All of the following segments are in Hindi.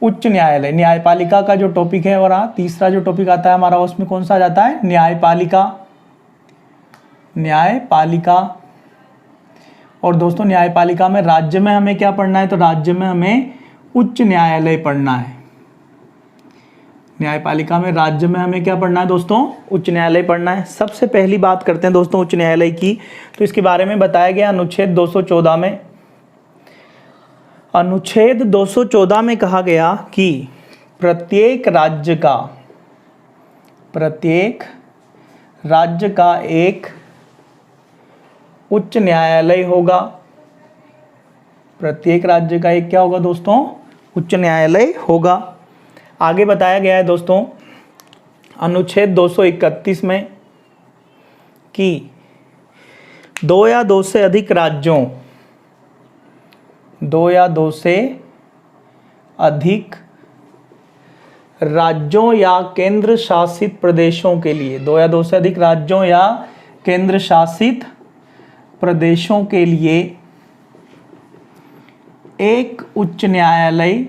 उच्च न्यायालय, न्यायपालिका का जो टॉपिक है, और तीसरा जो टॉपिक आता है हमारा उसमें कौन सा आ जाता है, न्यायपालिका। न्यायपालिका। और दोस्तों न्यायपालिका में राज्य में हमें क्या पढ़ना है, तो राज्य में हमें उच्च न्यायालय पढ़ना है। न्यायपालिका में राज्य में हमें क्या पढ़ना है दोस्तों, उच्च न्यायालय पढ़ना है। सबसे पहली बात करते हैं दोस्तों उच्च न्यायालय की, तो इसके बारे में बताया गया अनुच्छेद 214 में। अनुच्छेद 214 में कहा गया कि प्रत्येक राज्य का एक उच्च न्यायालय होगा। प्रत्येक राज्य का एक क्या होगा दोस्तों, उच्च न्यायालय होगा। आगे बताया गया है दोस्तों अनुच्छेद 231 में कि 2 या 2 से अधिक राज्यों, 2 या 2 से अधिक राज्यों या केंद्र शासित प्रदेशों के लिए, 2 या 2 से अधिक राज्यों या केंद्र शासित प्रदेशों के लिए एक उच्च न्यायालय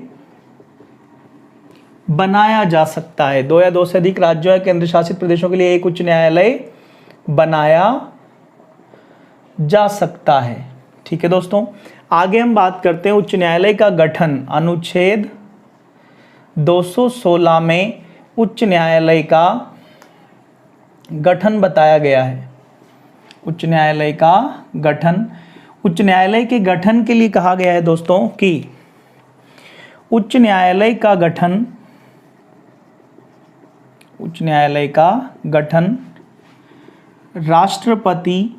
बनाया जा सकता है। 2 या 2 से अधिक राज्यों या केंद्र शासित प्रदेशों के लिए एक उच्च न्यायालय बनाया जा सकता है। ठीक है दोस्तों, आगे हम बात करते हैं उच्च न्यायालय का गठन। अनुच्छेद 216 में उच्च न्यायालय का गठन बताया गया है। उच्च न्यायालय का गठन, उच्च न्यायालय के गठन के लिए कहा गया है दोस्तों कि उच्च न्यायालय का गठन राष्ट्रपति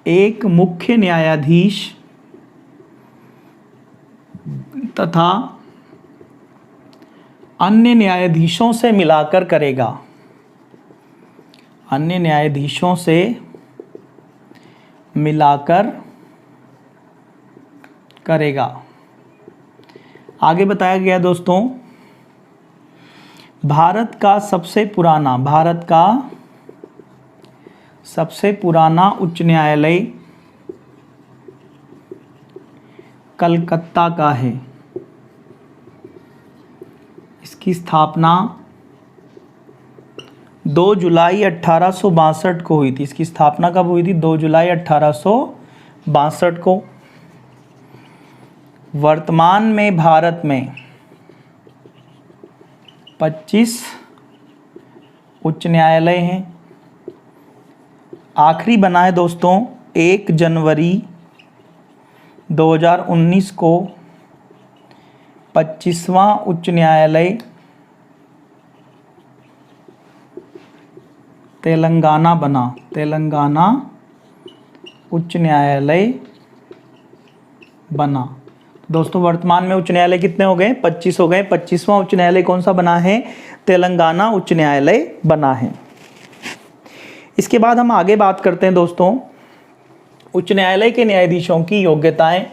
एक मुख्य न्यायाधीश तथा अन्य न्यायाधीशों से मिलाकर करेगा। अन्य न्यायाधीशों से मिलाकर करेगा। आगे बताया गया दोस्तों भारत का सबसे पुराना उच्च न्यायालय कलकत्ता का है। इसकी स्थापना 2 जुलाई 1862 को हुई थी। इसकी स्थापना कब हुई थी, 2 जुलाई 1862 को। वर्तमान में भारत में 25 उच्च न्यायालय हैं। आखिरी बना है दोस्तों 1 जनवरी 2019 को 25वां उच्च न्यायालय तेलंगाना बना। तेलंगाना उच्च न्यायालय बना। दोस्तों वर्तमान में उच्च न्यायालय कितने हो गए, 25 हो गए। 25वां उच्च न्यायालय कौन सा बना है, तेलंगाना उच्च न्यायालय बना है। इसके बाद हम आगे बात करते हैं दोस्तों उच्च न्यायालय के न्यायाधीशों की योग्यताएं।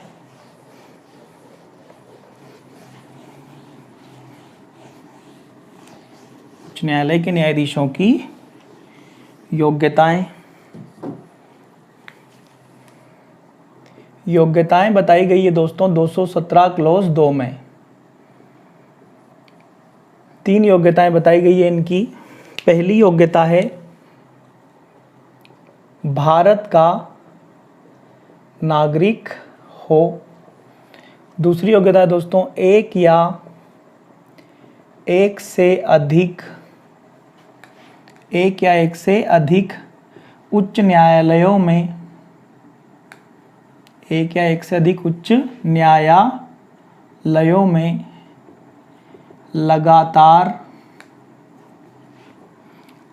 उच्च न्यायालय के न्यायाधीशों की योग्यताएं बताई गई है दोस्तों 217 क्लॉज 2 में। 3 योग्यताएं बताई गई है इनकी। पहली योग्यता है भारत का नागरिक हो। दूसरी योग्यता है दोस्तों एक या एक से अधिक उच्च न्यायालयों में, एक या एक से अधिक उच्च न्यायालयों में लगातार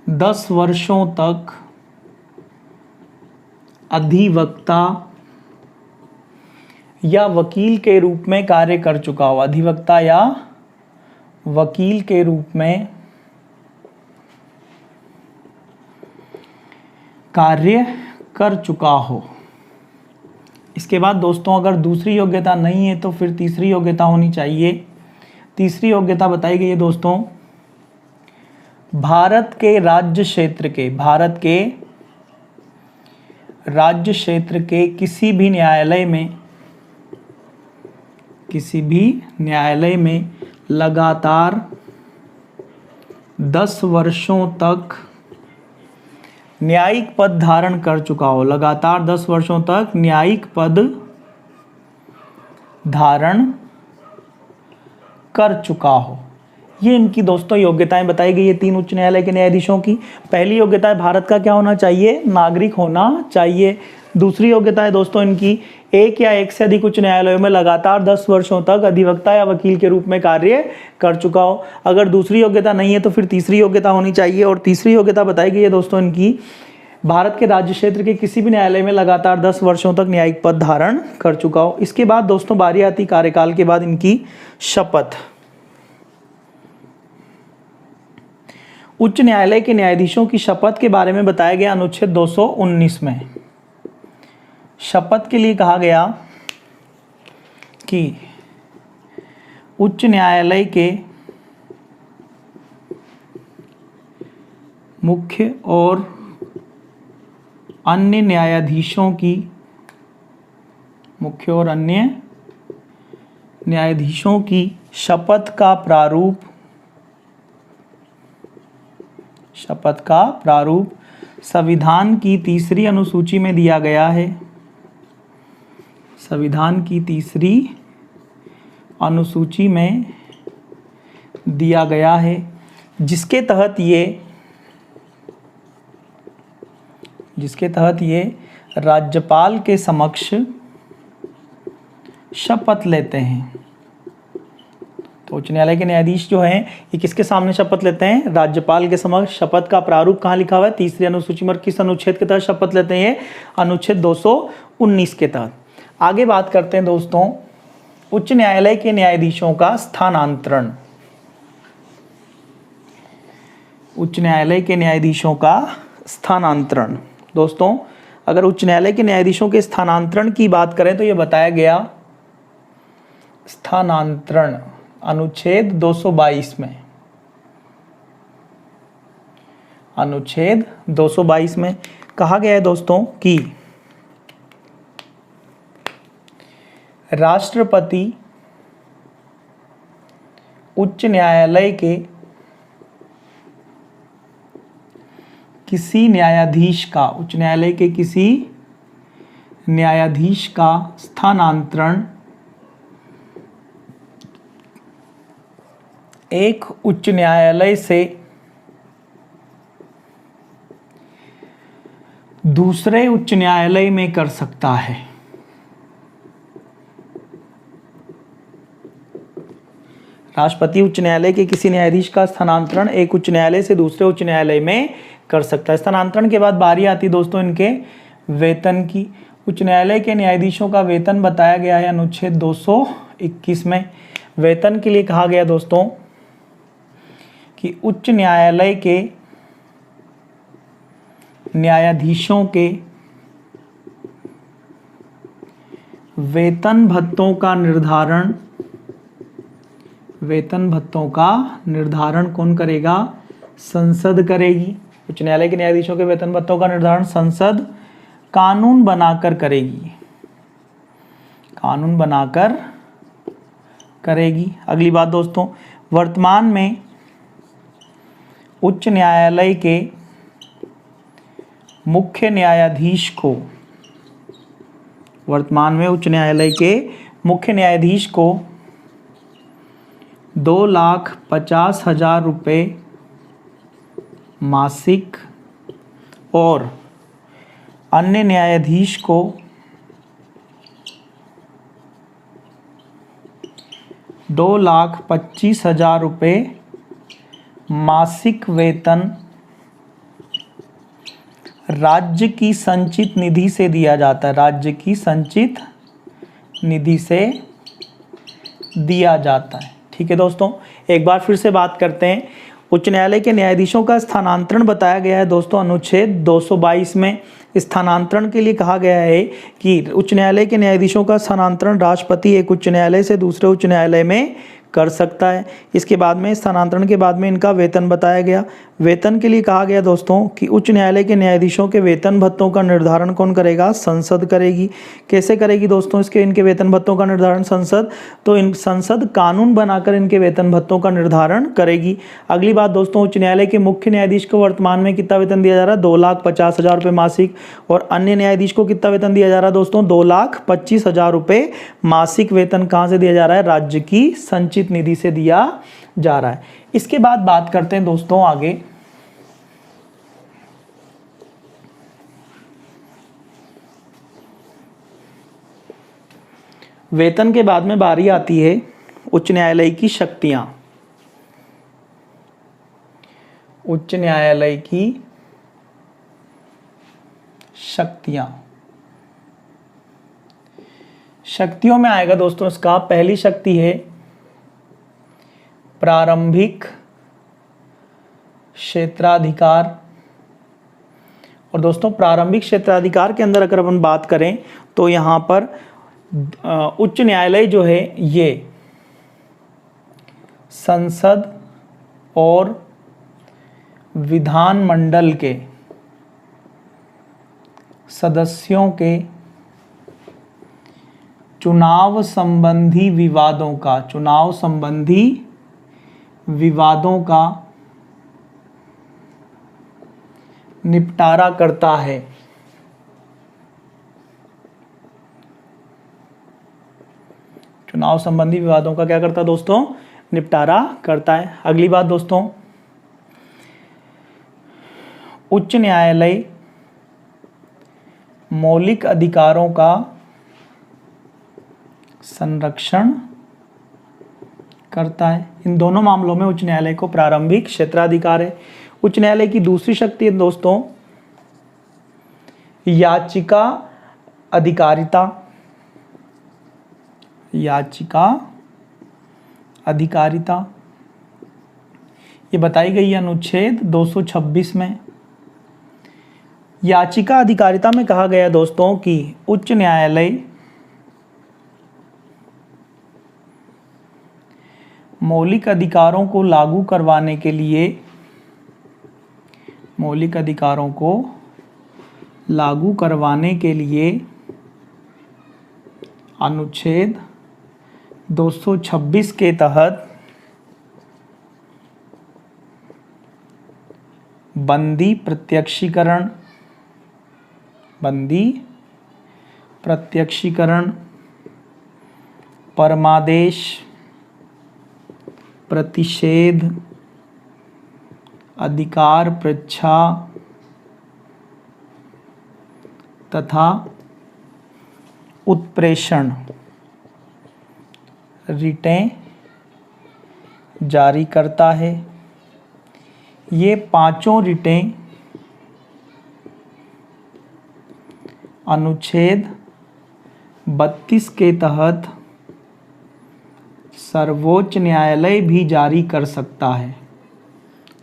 10 वर्षों तक अधिवक्ता या वकील के रूप में कार्य कर चुका हो। अधिवक्ता या वकील के रूप में कार्य कर चुका हो। इसके बाद दोस्तों अगर दूसरी योग्यता नहीं है तो फिर तीसरी योग्यता होनी चाहिए। तीसरी योग्यता बताई गई है दोस्तों भारत के राज्य क्षेत्र के किसी भी न्यायालय में किसी भी न्यायालय में लगातार 10 वर्षों तक न्यायिक पद धारण कर चुका हो, लगातार 10 वर्षों तक न्यायिक पद धारण कर चुका हो। ये इनकी दोस्तों योग्यताएं बताई गई है 3 उच्च न्यायालय के न्यायाधीशों की। पहली योग्यता है भारत का क्या होना चाहिए, नागरिक होना चाहिए। दूसरी योग्यता है दोस्तों इनकी एक या एक से अधिक उच्च न्यायालयों में लगातार 10 वर्षों तक अधिवक्ता या वकील के रूप में कार्य कर चुका हो। अगर दूसरी योग्यता नहीं है तो फिर तीसरी योग्यता होनी चाहिए, और तीसरी योग्यता बताई गई है दोस्तों इनकी भारत के राज्य क्षेत्र के किसी भी न्यायालय में लगातार 10 वर्षों तक न्यायिक पद धारण कर चुका हो। इसके बाद दोस्तों बारी आती कार्यकाल के बाद इनकी शपथ। उच्च न्यायालय के न्यायाधीशों की शपथ के बारे में बताया गया अनुच्छेद 219 में। शपथ के लिए कहा गया कि उच्च न्यायालय के मुख्य और अन्य न्यायाधीशों की शपथ का प्रारूप संविधान की तीसरी अनुसूची में दिया गया है। संविधान की तीसरी अनुसूची में दिया गया है, जिसके तहत ये राज्यपाल के समक्ष शपथ लेते हैं। तो उच्च न्यायालय के न्यायाधीश जो हैं ये किसके सामने शपथ लेते हैं, राज्यपाल के समक्ष। शपथ का प्रारूप कहाँ लिखा हुआ है, तीसरी अनुसूची में। किस अनुच्छेद के तहत शपथ लेते हैं, अनुच्छेद 219 के तहत। आगे बात करते हैं दोस्तों उच्च न्यायालय के न्यायाधीशों का स्थानांतरण। उच्च न्यायालय के न्यायाधीशों का स्थानांतरण। दोस्तों अगर उच्च न्यायालय के न्यायाधीशों के स्थानांतरण की बात करें तो यह बताया गया स्थानांतरण अनुच्छेद 222 में। अनुच्छेद 222 में कहा गया है दोस्तों कि राष्ट्रपति उच्च न्यायालय के किसी न्यायाधीश का स्थानांतरण एक उच्च न्यायालय से दूसरे उच्च न्यायालय में कर सकता है। राष्ट्रपति उच्च न्यायालय के किसी न्यायाधीश का स्थानांतरण एक उच्च न्यायालय से दूसरे उच्च न्यायालय में कर सकता है। स्थानांतरण के बाद बारी आती दोस्तों इनके वेतन की। उच्च न्यायालय के न्यायाधीशों का वेतन बताया गया है अनुच्छेद 221 में। वेतन के लिए कहा गया दोस्तों कि उच्च न्यायालय के न्यायाधीशों के वेतन भत्तों का निर्धारण कौन करेगा, संसद करेगी। उच्च न्यायालय के न्यायाधीशों के वेतन भत्तों का निर्धारण संसद कानून बनाकर करेगी। अगली बात दोस्तों, वर्तमान में उच्च न्यायालय के मुख्य न्यायाधीश को 2,50,000 रुपये मासिक और अन्य न्यायाधीश को 2,25,000 रुपये मासिक वेतन राज्य की संचित निधि से दिया जाता है। राज्य की संचित निधि से दिया जाता है। ठीक है दोस्तों, एक बार फिर से बात करते हैं। उच्च न्यायालय के न्यायाधीशों का स्थानांतरण बताया गया है दोस्तों अनुच्छेद 222 में। स्थानांतरण के लिए कहा गया है कि उच्च न्यायालय के न्यायाधीशों का स्थानांतरण राष्ट्रपति एक उच्च न्यायालय से दूसरे उच्च न्यायालय में कर सकता है। इसके बाद में स्थानांतरण के बाद में इनका वेतन बताया गया। वेतन के लिए कहा गया दोस्तों कि उच्च न्यायालय के न्यायाधीशों के वेतन भत्तों का निर्धारण कौन करेगा? संसद करेगी। कैसे करेगी दोस्तों इनके वेतन भत्तों का निर्धारण? संसद। तो इन संसद कानून बनाकर इनके वेतन भत्तों का निर्धारण करेगी। अगली बात दोस्तों, उच्च न्यायालय के मुख्य न्यायाधीश को वर्तमान में कितना वेतन दिया जा रहा है? 2,50,000 रुपये मासिक। और अन्य न्यायाधीश को कितना वेतन दिया जा रहा है दोस्तों? 2,25,000 रुपये मासिक वेतन कहाँ से दिया जा रहा है? राज्य की संचित निधि से दिया जा रहा है। इसके बाद बात करते हैं दोस्तों आगे, वेतन के बाद में बारी आती है उच्च न्यायालय की शक्तियां। उच्च न्यायालय की शक्तियां, शक्तियों में आएगा दोस्तों इसका, पहली शक्ति है प्रारंभिक क्षेत्राधिकार। और दोस्तों प्रारंभिक क्षेत्राधिकार के अंदर अगर अपन बात करें तो यहाँ पर उच्च न्यायालय जो है ये संसद और विधानमंडल के सदस्यों के चुनाव संबंधी विवादों का निपटारा करता है। चुनाव संबंधी विवादों का क्या करता है दोस्तों? निपटारा करता है। अगली बात दोस्तों, उच्च न्यायालय मौलिक अधिकारों का संरक्षण करता है। इन दोनों मामलों में उच्च न्यायालय को प्रारंभिक क्षेत्राधिकार है। उच्च न्यायालय की दूसरी शक्ति है दोस्तों याचिका अधिकारिता। याचिका अधिकारिता ये बताई गई है अनुच्छेद 226 में। याचिका अधिकारिता में कहा गया दोस्तों कि उच्च न्यायालय मौलिक अधिकारों को लागू करवाने के लिए अनुच्छेद 226 के तहत बंदी प्रत्यक्षीकरण, परमादेश, प्रतिषेध, अधिकार परीक्षा तथा उत्प्रेषण रिटें जारी करता है। ये पांचों रिटें अनुच्छेद 32 के तहत सर्वोच्च न्यायालय भी जारी कर सकता है।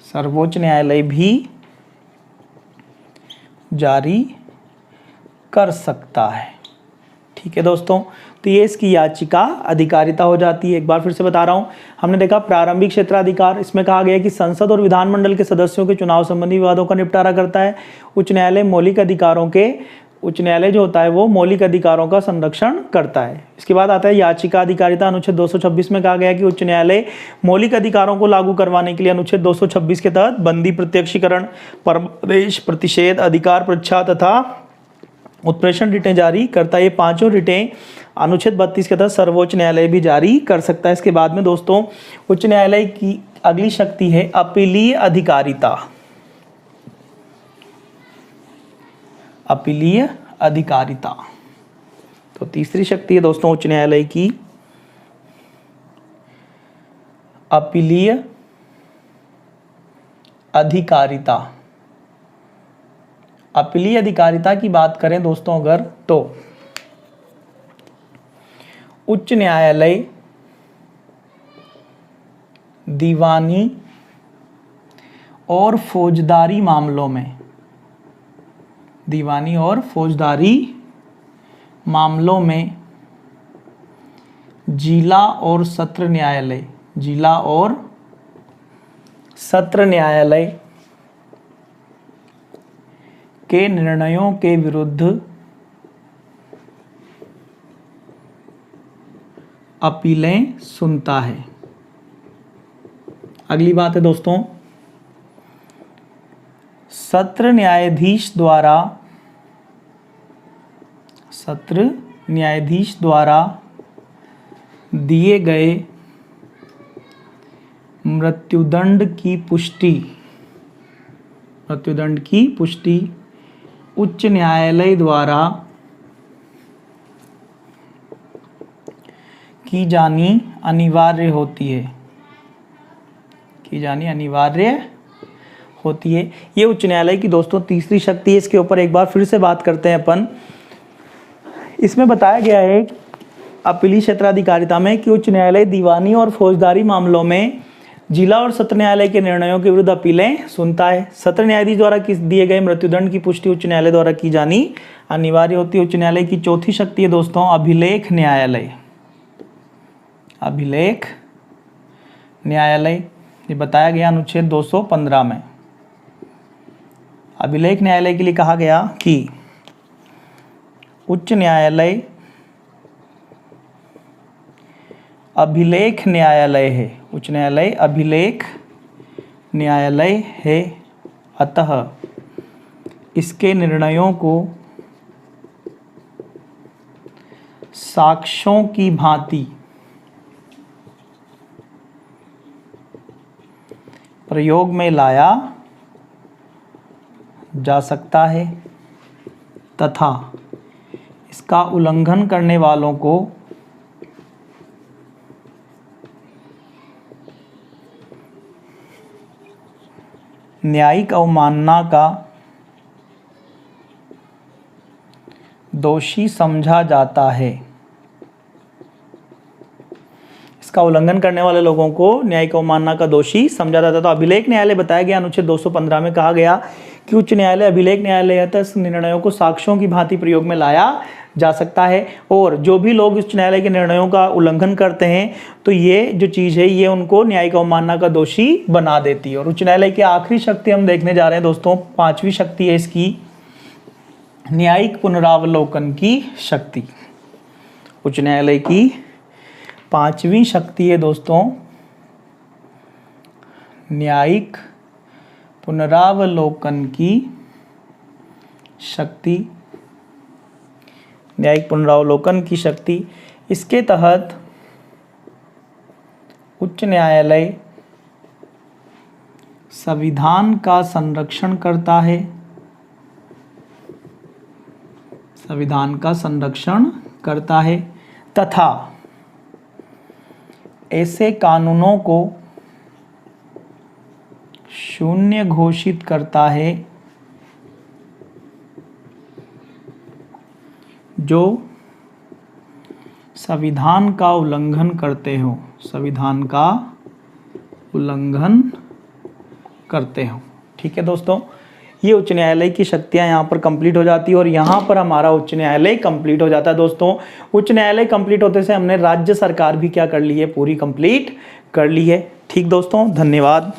सर्वोच्च न्यायालय भी जारी कर सकता है। ठीक है दोस्तों, तो ये इसकी याचिका अधिकारिता हो जाती है। एक बार फिर से बता रहा हूँ, हमने देखा प्रारंभिक क्षेत्राधिकार, इसमें कहा गया कि संसद और विधानमंडल के सदस्यों के चुनाव संबंधी विवादों का निपटारा करता है। उच्च न्यायालय जो होता है वो मौलिक अधिकारों का संरक्षण करता है। इसके बाद आता है याचिका अधिकारिता। अनुच्छेद 226 में कहा गया कि उच्च न्यायालय मौलिक अधिकारों को लागू करवाने के लिए अनुच्छेद 226 के तहत बंदी, प्रत्यक्षीकरण, परमादेश, प्रतिषेध, अधिकार परीक्षा तथा उत्प्रेषण रिटें जारी करता है। ये पांचों रिटें अनुच्छेद 32 के तहत सर्वोच्च न्यायालय भी जारी कर सकता है। इसके बाद में दोस्तों उच्च न्यायालय की अगली शक्ति है अपीलीय अधिकारिता। अपीलीय अधिकारिता, तो तीसरी शक्ति है दोस्तों उच्च न्यायालय की अपीलीय अधिकारिता। अपीलीय अधिकारिता की बात करें दोस्तों अगर, तो उच्च न्यायालय दीवानी और फौजदारी मामलों में जिला और सत्र न्यायालय जिला और सत्र न्यायालय के निर्णयों के विरुद्ध अपीलें सुनता है। अगली बात है दोस्तों, सत्र न्यायाधीश द्वारा दिए गए मृत्युदंड की पुष्टि उच्च न्यायालय द्वारा की जानी अनिवार्य होती है। ये उच्च न्यायालय की दोस्तों तीसरी शक्ति है। इसके ऊपर एक बार फिर से बात करते हैं अपन। इसमें बताया गया है अपीली क्षेत्राधिकारिता में कि उच्च न्यायालय दीवानी और फौजदारी मामलों में जिला और सत्र न्यायालय के निर्णयों के विरुद्ध अपीलें सुनता है। सत्र न्यायाधीश द्वारा दिए गए मृत्युदंड की पुष्टि उच्च न्यायालय द्वारा की जानी अनिवार्य होती है। उच्च न्यायालय की चौथी शक्ति है दोस्तों अभिलेख न्यायालय। ये बताया गया अनुच्छेद 215 में। अभिलेख न्यायालय के लिए कहा गया कि उच्च न्यायालय अभिलेख न्यायालय है। उच्च न्यायालय अभिलेख न्यायालय है, अतः इसके निर्णयों को साक्ष्यों की भांति प्रयोग में लाया जा सकता है तथा इसका उल्लंघन करने वालों को न्यायिक अवमानना का दोषी समझा जाता है। इसका उल्लंघन करने वाले लोगों को न्यायिक अवमानना का दोषी समझा जाता है। तो अभिलेख न्यायालय बताया गया अनुच्छेद 215 में कहा गया कि उच्च न्यायालय अभिलेख न्यायालय है, इस निर्णयों को साक्ष्यों की भांति प्रयोग में लाया जा सकता है। और जो भी लोग उच्च न्यायालय के निर्णयों का उल्लंघन करते हैं तो ये जो चीज़ है ये उनको न्यायिक अवमानना का दोषी बना देती है। और उच्च न्यायालय की आखिरी शक्ति हम देखने जा रहे हैं दोस्तों, पांचवी शक्ति है इसकी न्यायिक पुनरावलोकन की शक्ति। उच्च न्यायालय की पांचवी शक्ति है दोस्तों न्यायिक पुनरावलोकन की शक्ति। न्यायिक पुनरावलोकन की शक्ति, इसके तहत उच्च न्यायालय संविधान का संरक्षण करता है, तथा ऐसे कानूनों को शून्य घोषित करता है जो संविधान का उल्लंघन करते हो। ठीक है दोस्तों, ये उच्च न्यायालय की शक्तियां यहाँ पर कंप्लीट हो जाती है और यहाँ पर हमारा उच्च न्यायालय कंप्लीट हो जाता है। दोस्तों उच्च न्यायालय कंप्लीट होते से हमने राज्य सरकार भी क्या कर ली है, पूरी कंप्लीट कर ली है। ठीक दोस्तों, धन्यवाद।